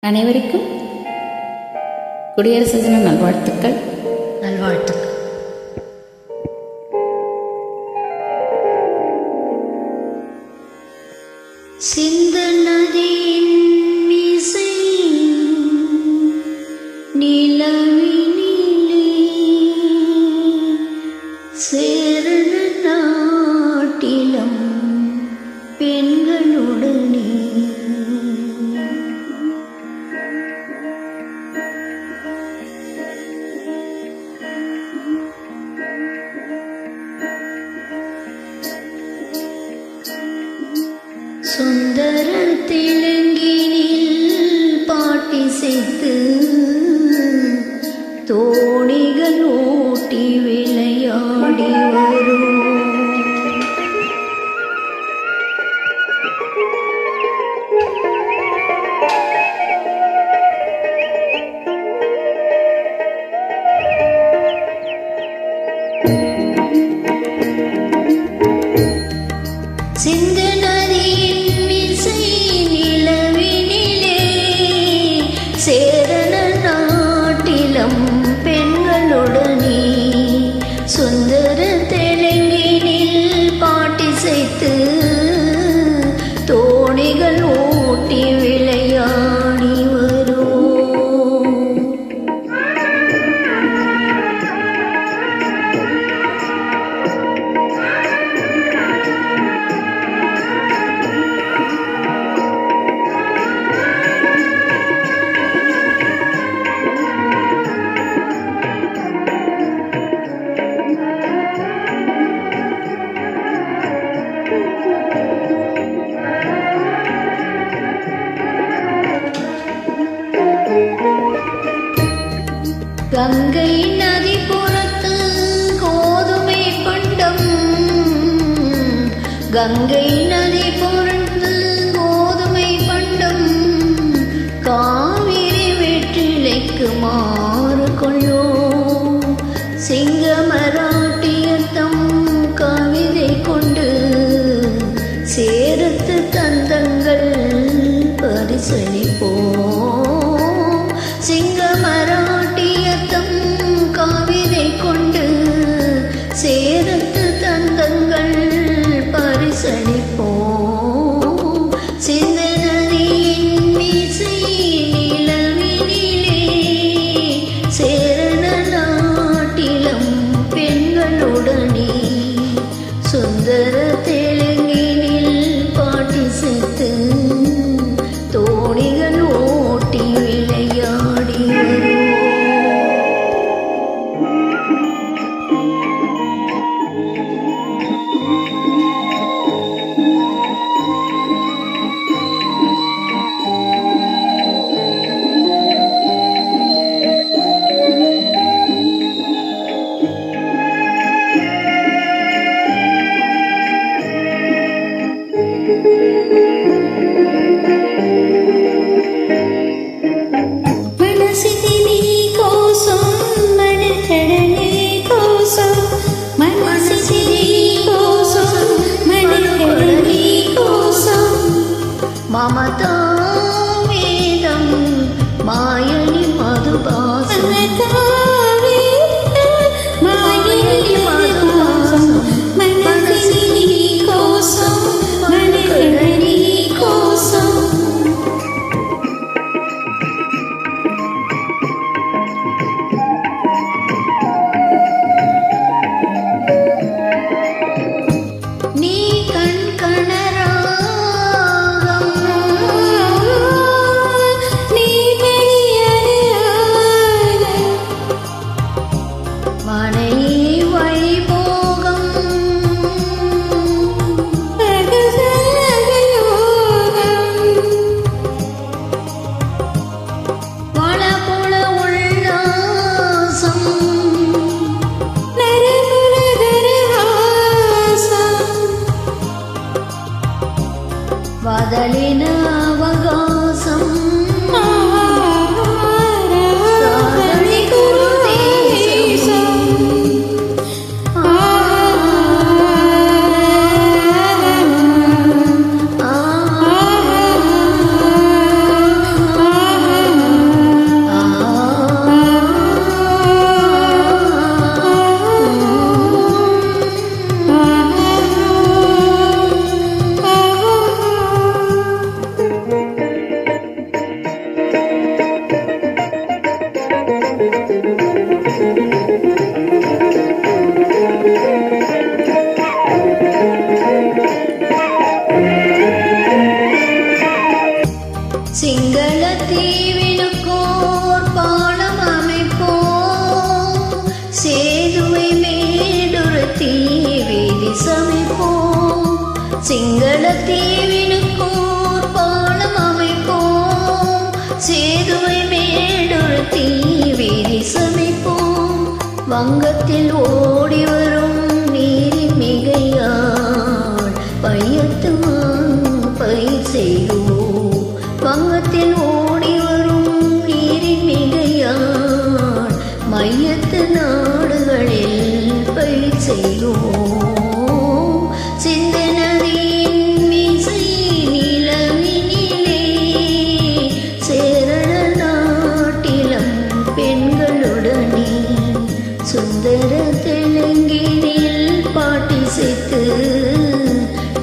அனைவருக்கும் குடியரசு தின நல்வாழ்த்துக்கள். சிந்து நதியின் மீசை நிலவினிலே சேரண நாட்டிலம் பெண்களுடனே சுந்தர தெலுங்கினில் பாட்டிசைத்து தோணிகள் ஓட்டி விளையாடி வரும் சிந்து நதியின் மீசை நிலவினிலே சேரண நாட்டிலம் பெண்களுடனே சுந்தர தெலுங்கினில் பாட்டிசைத்து தோணிகள் ஓட்டி விளையாடி வரும். கங்கை நதி புறத்து கோதுமை பண்டம், கங்கை நதி புறத்து கோதுமை பண்டம் காவிரி வெற்றிலைக்கு மாறு கொள்ளோ சிங்கமராட்டியத்தம் கவிதை கொண்டு சேரத்து தந்தங்கள் பரிசளிப்போம். சிங்கமராட்டியத்தம் கவிதை கொண்டு சேரத்து தந்தங்கள் பரிசளிப்போம். சிந்து நதியின் மீசை நிலவினிலே சேரண நாட்டிலம் பெண்களுடனே சுந்தர தெலுங்கினில் பாட்டிசைத்து தோணிகள் ஓட்டி விளையாடி வரும். మమతా వేదం మాయని మధుపాసం మాయని మధుపాసం మనసిని కోసం మనకడని కోసం నీ కణరా వదలిన అవకాశం సాధని కురుదేశం ఆ சிங்கள தீவினுக்கோர் பாலம் அமைப்போம், சேதுவை மேடொரு தீவீதி சமைப்போம். சிங்கள தீவினுக்கோர் பாலம் அமைப்போம், சேதுவை மேடொரு தீவீதி சமைப்போம். வங்கத்தில் ஓடி வரும் நீரின் மிகையால் பையத்து பயிர் செய்வோம். வங்கத்தில் ஓடி வரும் நீரின் மிகையால் மையத்து நாடுகளில் பயிர் செய்வோம். சிந்து நதியின் மீசை நிலவினிலே சேரண நாட்டிலம் பெண்களுடனே சுந்தர தெலுங்கினில் பாட்டிசைத்து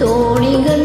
தோணிகள்